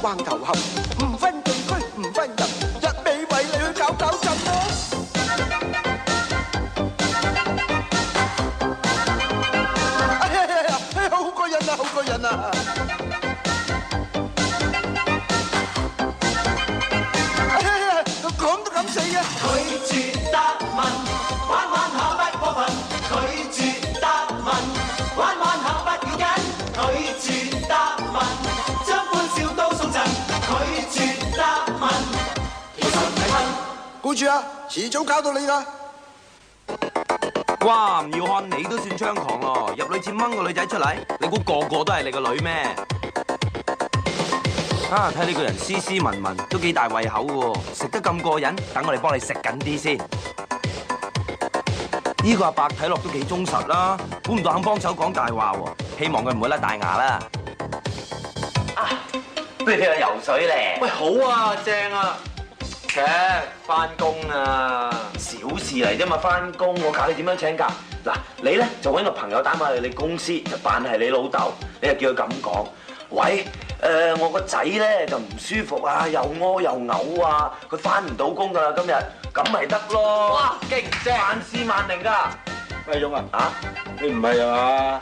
關頭冚，唔分地區唔分人，一味為你去搞搞震咯。哎呀，好過癮啊，好過癮啊！哎呀，講都敢死嘅。拒絕答問，玩玩下不過分。拒絕答問，玩玩下不要緊。拒絕答問，將歡笑都送贈。拒絕答問，要心體分。顧住啊，遲早搞到你㗎。哇！吳耀漢你都算猖狂咯，入女廁掹個女仔出嚟，你估個個都係你個女咩？啊！睇你個人斯斯文文，都幾大胃口喎，食得咁過癮，等我哋幫你食緊啲先。呢個阿伯睇落都幾忠實啦，估唔到肯幫手講大話喎，希望佢唔會甩大牙啦。啊！不如去下游水咧？喂，好啊，正啊！翻工啊，小事嚟啫嘛，翻工我教你點樣請假。嗱，你咧就揾個朋友打埋去你公司，就扮係你老豆，你就叫佢咁講：喂，我個仔咧就唔舒服啊，又屙又嘔啊，佢翻唔到工㗎啦，今日咁咪得咯。哇，勁正！萬事萬靈㗎。喂，勇啊，啊？你唔係啊嘛？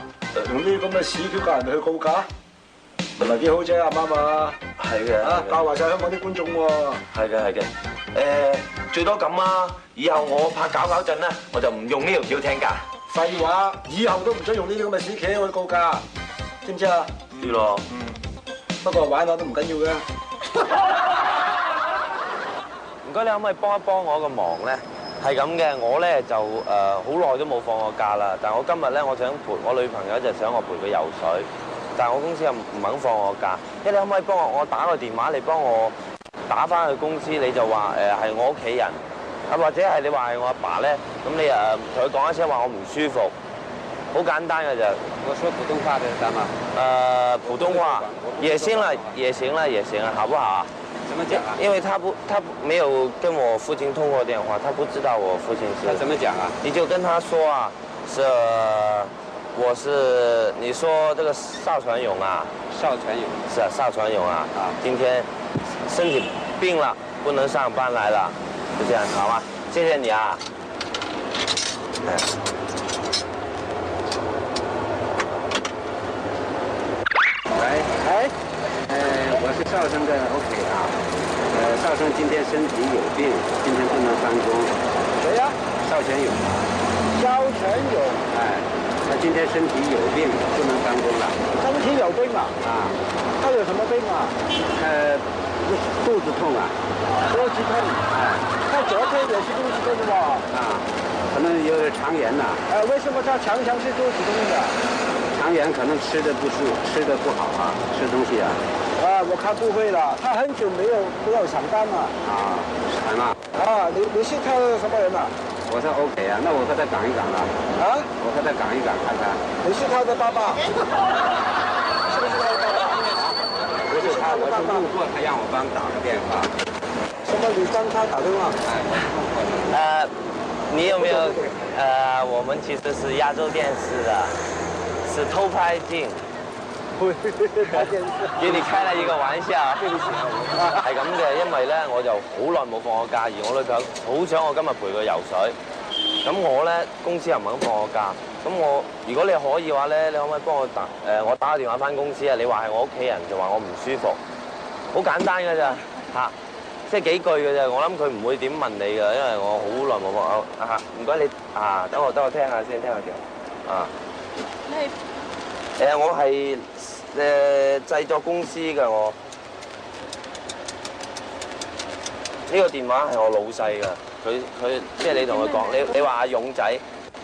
用呢啲咁嘅屎橋教人哋去告假，唔係幾好啫，啱唔啱啊？係嘅。啊，教壞晒香港啲觀眾喎。係嘅，係嘅。最多咁啊！以後我怕搞搞震咧，我就唔用呢條橋聽㗎。廢話，以後都唔准用呢啲咁嘅屎橋去告假，知唔知啊？知咯。不過玩下都唔緊要嘅。唔該，你可唔可以幫一幫我個忙咧？係咁嘅，我咧就好耐都冇放過假啦。但係我今日咧，我想陪我女朋友，就想我陪佢游水。但係我公司又唔肯放我假。你可唔可以幫我打個電話嚟幫我打翻去公司？你就話係我屋企人，啊或者係你話係我阿爸咧，咁你同佢講一聲話我唔舒服，好簡單嘅就。我說普通話的得嗎？普通話也行了，也行了，也行了，好不好？怎麼講啊？因為他沒有跟我父親通過電話，他不知道我父親是。他怎麼講啊？你就跟他說啊，我是你說這個邵傳勇啊。邵傳勇。是啊，邵傳勇啊。啊。今天身體病了，不能上班來了，就這樣好嗎？謝謝你啊。喂，我是邵生的 OK 啊。邵生今天身體有病，今天不能翻工。誰呀？邵全勇。肖全勇。他今天身體有病，不能翻工了。身體有病啊？啊。他有什麼病啊？肚子痛啊。肚子痛。他昨天也是肚子痛的吧？啊，可能有點腸炎呐。為什麼他常常是肚子痛的？腸炎可能吃的不好啊，吃東西啊。我看不會了，他很久沒有上班了。啊，係嘛？啊，你是他什麼人啊？我是 OK 啊，那我和他講一講啦。啊？我和他講一講，看看。你是他的爸爸？是不是他的爸爸？不是他，我是路過，他讓我幫打個電話。什麼？你幫他打電話？你有沒有我們其實是亞洲電視的，是偷拍鏡。給你開了一個玩笑。係咁嘅，因為咧我就好耐冇放過假，而我女朋友好想我今日陪佢游水。咁我咧公司又唔肯放我假，咁如果你可以嘅話咧，你可唔可以幫我我打個電話翻公司啊？你話係我屋企人，就話我唔舒服，好簡單㗎咋嚇。即係幾句嘅啫，我諗佢唔會點問你㗎，因為我好耐冇放啊。唔該你啊，等我聽下先，聽下條啊。你係我係製作公司嘅我。呢個電話係我老細㗎，佢即係你同佢講，你話阿勇仔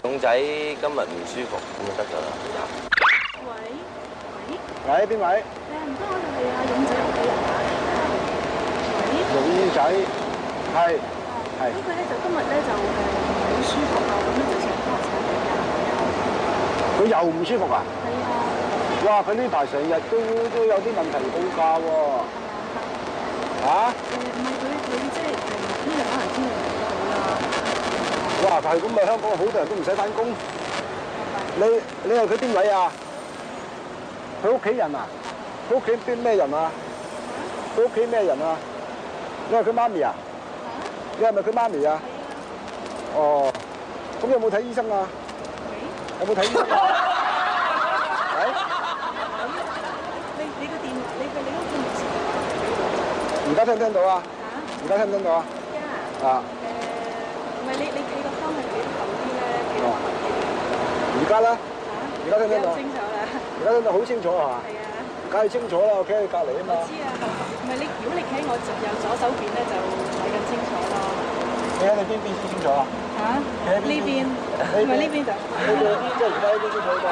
今日唔舒服咁就得㗎啦。喂，邊位？唔該，我哋係阿勇仔屋企人打嚟㗎。勇仔，係。咁佢咧就今日咧就唔係好舒服啊，咁咧就想幫我請病假。佢又唔舒服啊？係啊。哇！佢呢排成日都有啲問題告假喎。嚇？唔係佢即係呢日可能天氣唔好啦。哇！但係咁咪香港好多人都唔使返工。你係佢邊位啊？佢屋企人啊？佢屋企邊咩人啊？佢佢屋企咩人啊？你係佢媽咪啊？你係咪佢媽咪啊？哦，咁有冇睇醫生啊？有冇睇醫生啊？你個電話，你個屋企電視。而家聽唔聽到啊？而家聽唔聽到啊？啊！唔係你企個方向幾後啲咧，幾多而家咧？而家聽唔聽到？清楚啦。而家聽到好清楚啊！係啊。梗係清楚啦，我企喺佢隔離啊嘛。我知啊，唔係如果你企喺我右左手邊咧，就睇咁清楚咯。你喺你邊先清楚啊？嚇？呢邊，唔係呢邊就。呢邊即係而家呢邊清楚㗎。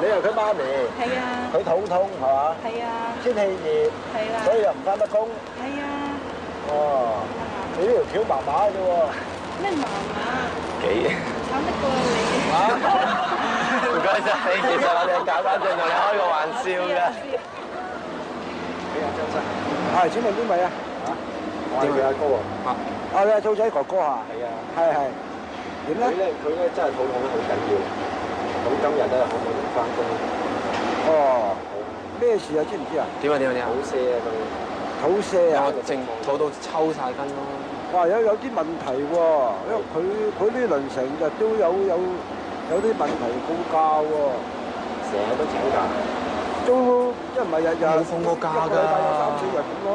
你係佢媽咪。係啊。佢肚痛係嘛？係啊。天氣熱。係啦。所以又唔翻得工。係啊。哦。你呢條橋麻麻啫喎。咩麻麻？幾？慘得過你。唔該晒，其實我哋搞翻正同你開個玩笑㗎。俾阿張生。係，請問邊位啊？嚇？我係佢阿哥啊。啊，你係兔仔哥哥啊？係啊。係。點咧？佢咧真係肚痛得好緊要。咁今日咧可唔可以翻工？哦。咩事啊？知唔知啊？點啊？肚瀉啊佢。肚瀉啊？正肚到抽晒筋咯。哇！有啲問題喎，因為佢呢輪成日都有啲問題告假喎，成日都請假，都一唔係日日冇放過假㗎，一個禮拜有3-4日咁咯。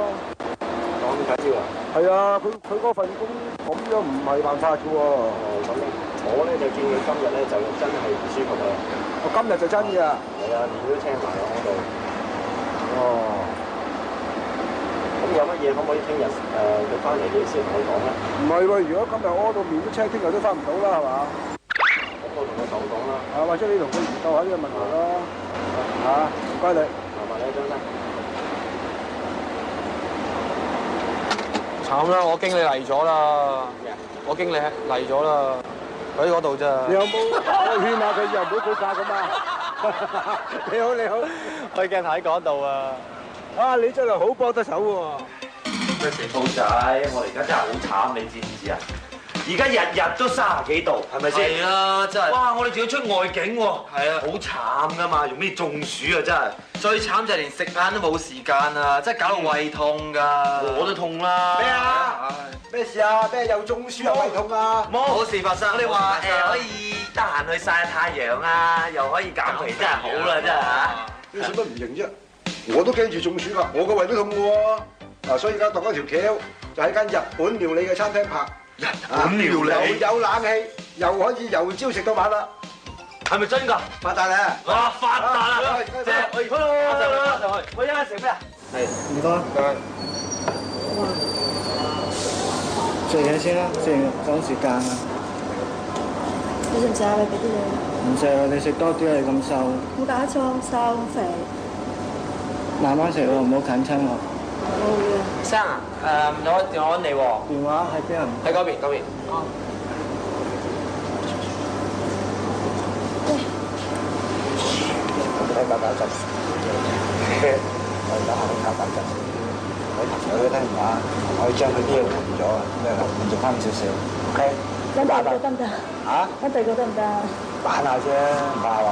講解招啊？係啊，佢嗰份工咁樣唔係辦法嘅喎。哦，咁我咧就見佢今日咧就真係唔舒服啦。我今日就真㗎。係啊，面都青埋我嗰度。哦。咁有乜嘢可唔可以聽日佢翻嚟你先同佢講咧？唔係喎，如果今日屙到面都青，聽日都翻唔到啦，係嘛？咁我同佢講講啦。啊，或者你同佢研究下呢個問題咯。嚇，唔該你。麻煩你張生。慘啦！我經理嚟咗啦，我經理嚟咗啦，佢喺嗰度咋？你有冇勸下佢又唔好告假咁啊？你好，你好，佢鏡頭喺嗰度啊！啊，你真係好幫得手喎！咩死兔仔？我哋而家真係好慘，你知唔知啊？而家日日都30幾度，係咪先？係啊，真係。哇！我哋仲要出外景喎。係啊，好慘噶嘛，用咩中暑啊？真係。最慘就係連食晏都冇時間啊！真係搞到胃痛㗎。我都痛啦。咩啊？咩事啊？咩又中暑又胃痛啊？冇事發生。我哋話可以得閒去曬下太陽啊，又可以減肥，真係好啦，真係嚇。你使乜唔認啫？我都驚住中暑㗎，我個胃都痛㗎喎。嗱，所以而家度一條橋，就喺間日本料理嘅餐廳拍。日本料理又有冷氣，又可以由朝食到晚啦。係咪真㗎？發達咧！哇！發達啦！即係去，我一陣食咩啊？係。唔該。食嘢先啦，食完趕時間啊！你食唔食啊？你俾啲嘢。唔食啊！你食多啲啊！你咁瘦。冇搞錯，瘦肥。慢慢食喎，唔好近親我。冇嘅。生啊，我電話揾你喎。電話喺邊啊？喺嗰邊。哦。睇搞陣，我而家喺度搞陣。我朋友都聽唔話，我要將佢啲嘢換咗啊，咩換做翻少少。OK。揾第二個得唔得？嚇？揾第二個得唔得？玩下啫，唔怕話。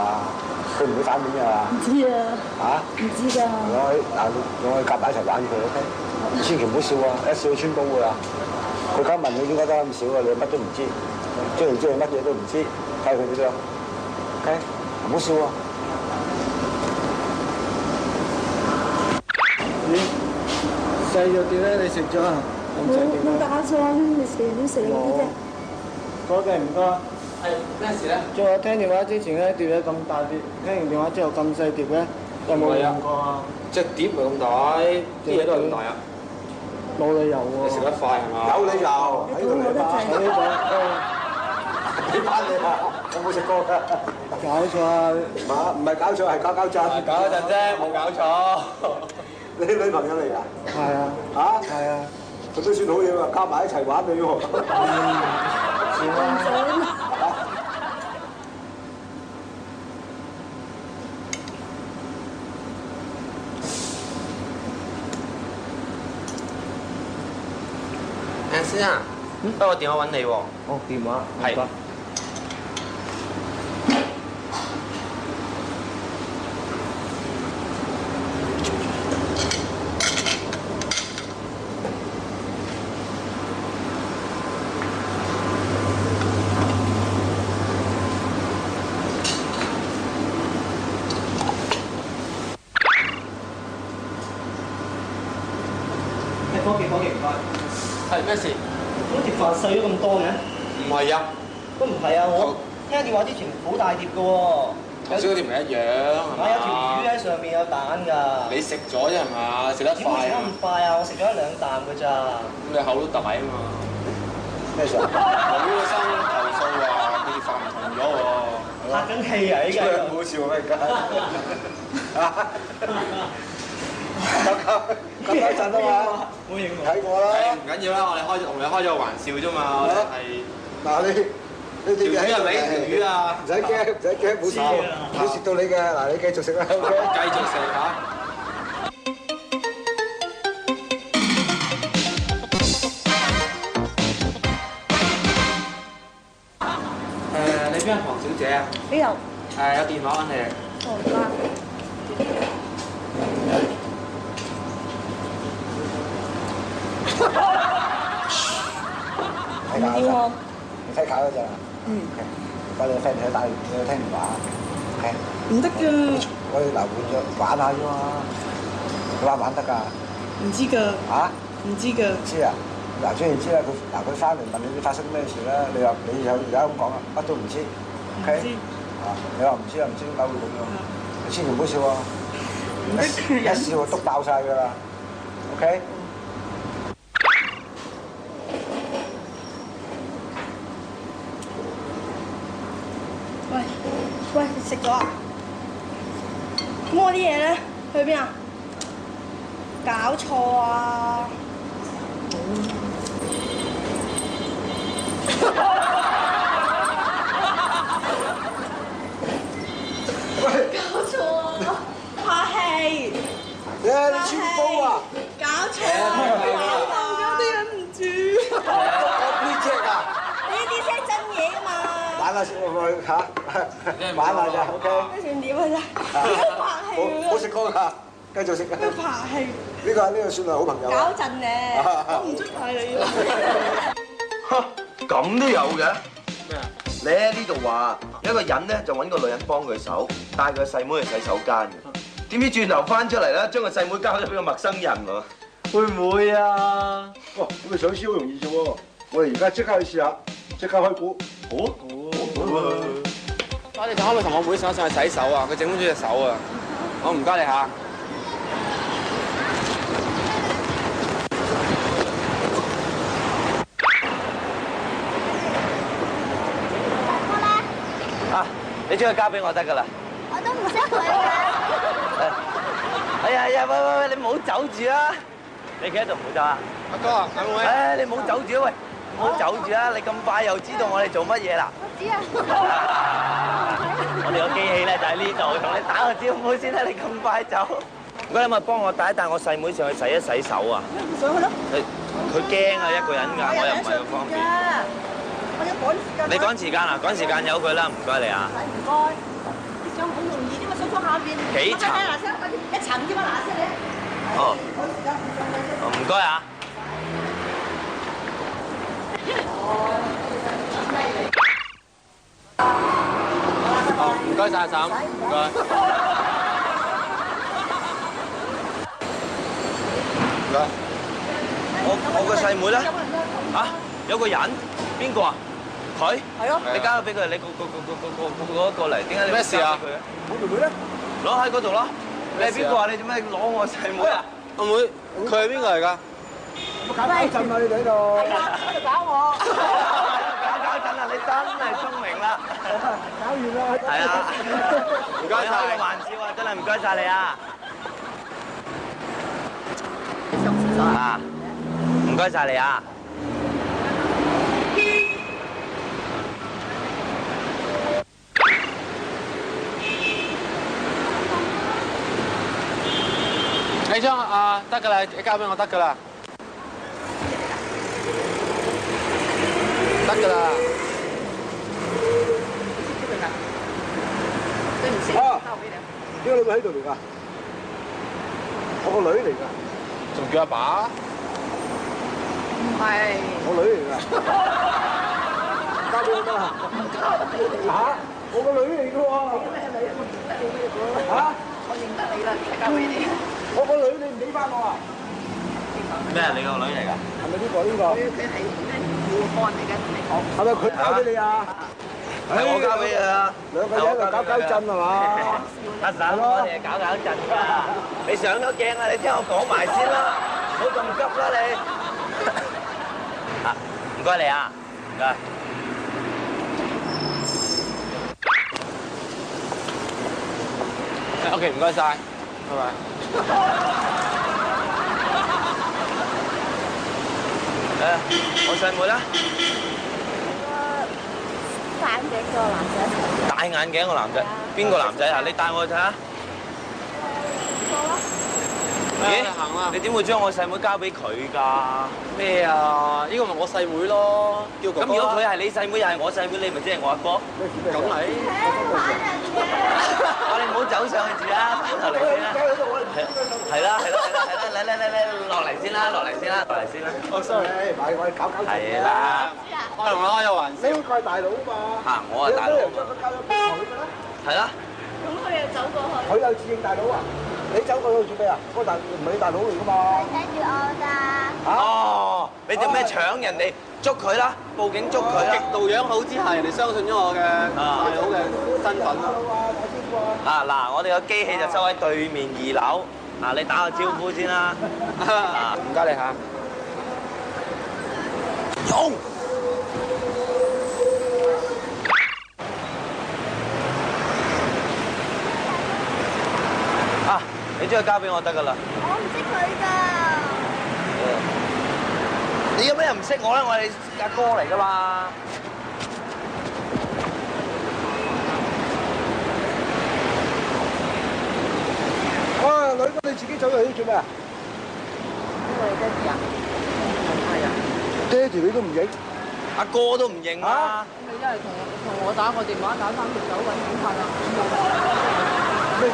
佢唔會反面㗎嘛？唔知啊。嚇？唔知㗎。我去夾埋一齊玩佢 OK。千祈唔好笑啊！一笑穿煲㗎啦。佢梗問你點解得咁少啊？你乜都唔知，追嚟追去乜嘢都唔知，睇佢點樣 OK？唔好笑啊！咦？細咗啲咧，你食咗啊？冇搞錯，你食嗰啲啫。嗰嘅唔該。係咩事咧？在我聽電話之前咧，碟咧咁大碟，聽完電話之後咁細碟咧，有冇用過啊？隻碟咪咁大，啲嘢都係咁大啊！冇理由喎。你食得快係嘛？有理由，喺度嚟吧？喺呢俾翻你啊！有冇食過㗎？搞錯啊！唔係搞錯，係搞震。搞一陣啫，冇搞錯。你女朋友嚟㗎？係啊。嚇？係啊。佢都算好嘢喎，加埋一齊玩你喎。算啦。先生，不過電話揾你喎。哦，電話。係。伙計唔該。係咩事？嗰碟飯細咗咁多嘅？唔係啊，都唔係啊！我聽電話之前好大碟嘅喎。頭先嗰碟唔係一樣係嘛？有條魚喺上面有蛋㗎。你食咗啫係嘛？食得點會食得快啊！咁快啊！我食咗一兩啖㗎咋。咁你口都大啊嘛？咩事啊？我呢個生投訴話佢碟飯唔同咗喎。拍緊戲啊！依家唔好笑咩而家？咁一陣啊嘛，冇認同。睇過啦。唔緊要啦，我哋同你開咗個玩笑啫嘛，我哋係。嗱你哋條魚係咪條魚啊？唔使驚，唔使驚，冇事，唔會蝕到你嘅。嗱，你繼續食啦，OK。繼續食嚇。你邊個唐小姐啊？呢度。有電話揾你。好啦。睇下喎。你睇卡嗰陣。嗯。我哋 friend 睇打你聽電話。OK。唔得㗎。我哋嗱換咗玩下啫嘛。你玩得㗎？唔知㗎。嚇？唔知㗎。唔知啊？嗱，雖然知啦，佢翻嚟問你發生咩事啦，你有而家咁講啊，乜都唔知。OK。你話唔知啊？唔知點解會咁樣？你千祈唔好笑喎！一笑就篤爆晒㗎啦。OK。喂，食咗啊？咁我啲嘢咧去邊啊？搞錯啊！搞錯啊！拍戲。你穿煲啊！搞錯啊！有啲忍唔住。呢隻啊！呢啲先係真嘢㗎嘛！玩下先喎嚇，玩下咋 OK。呢算點啊真係？拍戲好食過㗎，繼續食啊！咩拍戲？呢個算係好朋友。搞震咧，我唔出係你。嚇，咁都有嘅？咩啊？你喺呢度話有一個人咧就揾個女人幫佢手，帶佢細妹去洗手間嘅。點知轉頭翻出嚟咧，將個細妹交咗俾個陌生人喎。會唔會啊？哇！咁你上司好容易啫喎，我哋而家即刻去試下，即刻開估。好。你就可唔可以同我妹上去洗手啊？佢整污咗隻手啊！我唔該你嚇。啊！你將佢交俾我得㗎啦。我都唔識佢㗎。哎呀，喂，你唔好走住啊！你企喺度唔好走啊！阿哥啊，阿妹。誒，你唔好走住啊！喂，唔好走住啊！你咁快又知道我哋做乜嘢啦？我知啊。我哋個機器咧就喺呢度，同你打個招呼先啦！你咁快走，唔該你咪幫我帶一帶我細妹上去洗一洗手啊！上去咯。佢驚啊，一個人㗎，我又唔係咁方便。我要趕時間。你趕時間啊？趕時間由佢啦，唔該你啊。唔該。上好容易啫嘛，上下邊。幾層？嗱聲，一層啫嘛，嗱聲你。哦。唔該啊。唔該晒阿嬸，唔該。唔該。我個細妹咧嚇有個人邊個啊？佢係咯。你交咗俾佢，你個過嚟，點解你咩事啊？我妹妹咧？攞喺嗰度咯。你係邊個啊？你做咩攞我細妹啊？阿妹，佢係邊個嚟㗎？有冇搞搞震啊？你哋喺度。係啊，喺度搞我。搞震啊！你真係聰明啦。搞完啦。係啊。唔該晒。開個玩笑啊！真係唔該晒你啊。啊！唔該晒你啊！你將啊得㗎啦，你交俾我得㗎啦，得㗎啦。對唔住，交俾你。點解你會喺度嚟㗎？我個女嚟㗎。仲叫阿爸？唔係。我女嚟㗎。交俾我得啦。嚇！我個女嚟㗎喎。嚇！我認得你啦，交俾你。我個女你唔俾翻我啊？咩啊？你個女嚟㗎？係咪呢個？佢係要看嚟嘅，同你講。係咪佢交俾你啊？係我交俾佢啊！兩個仔喺度搞搞震係嘛？阿嬸，我哋係搞搞震㗎。你上咗鏡啦，你聽我講埋先啦，唔好咁急啦你。啊，唔該你啊，唔該。OK， 唔該晒，拜拜。我細妹啦。戴眼鏡個男仔。戴眼鏡個男仔，邊個男仔啊？你帶我去睇下。咦？你點會將我細妹交俾佢㗎？咩啊？呢個咪我細妹咯，叫哥哥。咁如果佢係你細妹，又係我細妹，你咪即係我阿哥？梗係。我哋唔好走上去住啦，翻頭嚟先啦。係啦，嚟，落嚟先啦，落嚟先啦。哦，sorry，買我搞搞震。係啦。開同我開咗玩笑。你個係大佬嘛？嚇，我係大佬。你將佢交咗俾佢㗎啦。係啦。咁佢又走過去。佢有自認大佬啊！你走過去做咩啊？嗰個大唔係你大佬嚟㗎嘛？睇住我㗎。哦，你做咩搶人哋？捉佢啦！報警捉佢啦！極度樣好之下，人哋相信咗我嘅大佬嘅身份啦。啊嗱，我哋個機器就收喺對面2樓。啊，你打個招呼先啦。唔該你嚇。用。啊，你將佢交俾我得㗎啦。我唔識佢㗎。你有咩人唔識我咧？我係你阿哥嚟㗎嘛。哇，女哥你自己走入去做咩啊？因為爹哋啊，係啊。爹哋你都唔認，阿哥都唔認啊！咁你一係同我打個電話，打3條9揾警察啦。咩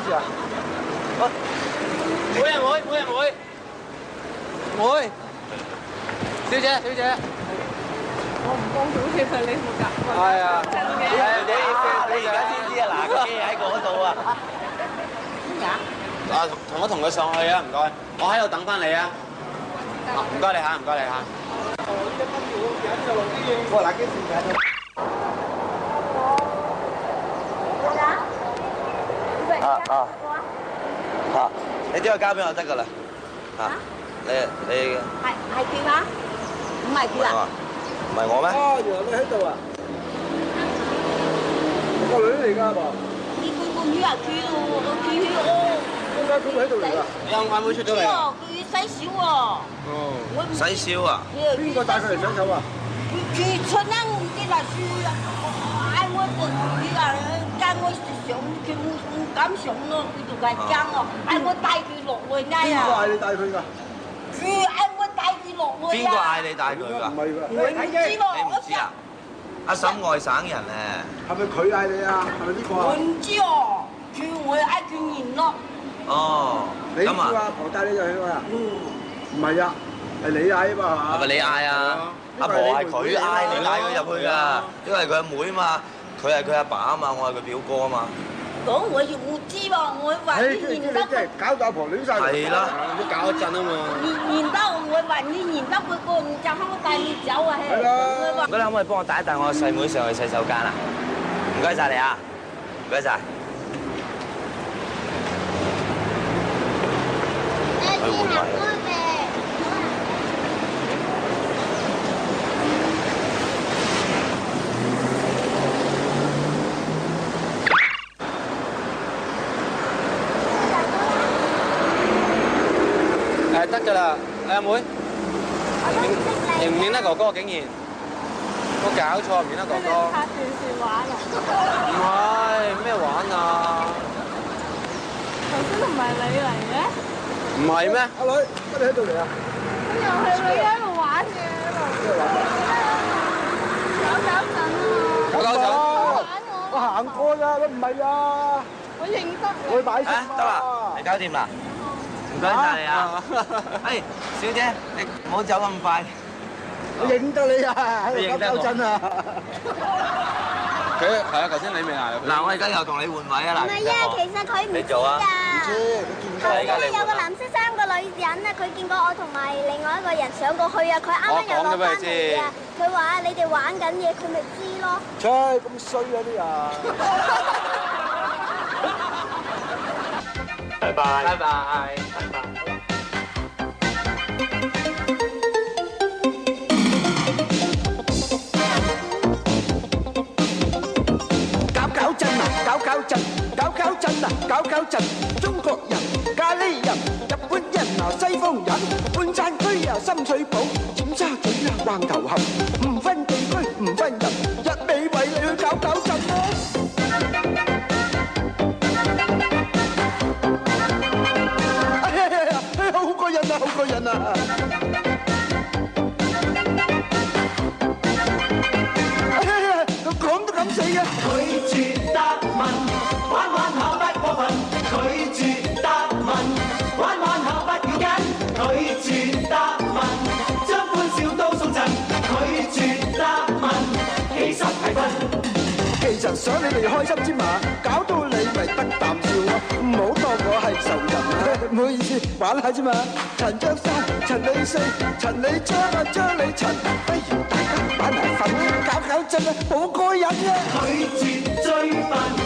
事啊？妹，小姐，我唔幫到你啦，你負責。係啊，你而家先知啊！嗱，個機喺嗰度啊！啊，同佢上去啊，唔該，我喺度等翻你啊。唔該你嚇，唔該你嚇。我拿給你看。你將佢交俾我得㗎啦。你係佢啊？唔係佢啊？唔係我咩？哦，原來你喺度啊！個女嚟㗎噃。呢個女啊，佢哦。點解佢會喺度嚟㗎？你啱啱會出咗嚟啊？佢洗手喎。哦。洗手啊？邊個帶佢嚟洗手啊？佢出啱啲啦，佢嗌我哋佢啊，跟我上，佢唔敢上咯，佢就係驚咯，嗌我帶佢落去呢啊！邊個嗌你帶佢㗎？佢嗌我帶佢落去啊！邊個嗌你帶佢㗎？唔係㗎，我唔知喎，你唔知啊？阿嬸外省人咧。係咪佢嗌你啊？係咪呢個啊？我唔知哦，我嗌佢認咯。哦，你叫阿婆帶你入去啊？唔係啊，係你嗌啊嘛。係咪你嗌啊？阿婆係佢嗌你帶佢入去㗎，因為佢阿妹嘛，佢係佢阿爸啊嘛，我係佢表哥啊嘛。講我又唔知喎，我話你認得佢。搞到阿婆亂晒。係啦，都搞一陣啊嘛。認得我話你認得佢個，就喊我帶你走啊！係。唔該，你可唔可以幫我帶一帶我細妹上去洗手間啊？唔該晒你啊，唔該晒。去換位。得㗎啦，阿妹，認唔認得哥哥？竟然，我搞錯唔認得哥哥。拍電視玩啊！唔係咩玩啊？頭先唔係你嚟嘅？唔係咩？阿女，乜你喺度嚟啊？又係你喺度玩嘅喺度。搞震啊！搞震！我行過咋，佢唔係啊！我認得你。我去買餸啊！得啦，你搞掂啦。唔該晒你啊！哎，小姐，你唔好走咁快。我認得你啊，喺度搞震啊！佢係啊，頭先你未嗌。嗱，我而家又同你換位啊！嗱，唔係啊，其實佢唔知㗎。有個藍色衫個女人啊，佢見過我同埋另外一個人上過去啊，佢啱啱又落翻嚟啊。佢話你哋玩緊嘢，佢咪知咯。切，咁衰啊啲人！拜拜。拜拜。搞震啊，搞震，搞震啊，搞震！中國人、咖喱人、日本人啊、西方人，半山區啊、深水埗、尖沙咀啊、橫頭磡，唔分地區，唔分人，一味為你去搞震咯！哎呀，好過癮啊，好過癮啊！講都敢死嘅，拒絕答問，玩玩下不過分。拒絕答問，玩玩下不要緊。拒絕答問，將歡笑都送贈。拒絕答問，其實係分。其實想你哋開心之嘛，搞到你咪得啖笑咯。唔好當我係仇人啊，唔好意思，玩下啫嘛。陳張三、陳李四、陳李張啊、張李陳，不如大家擺埋份搞震啊，好過癮啊！拒絕追問。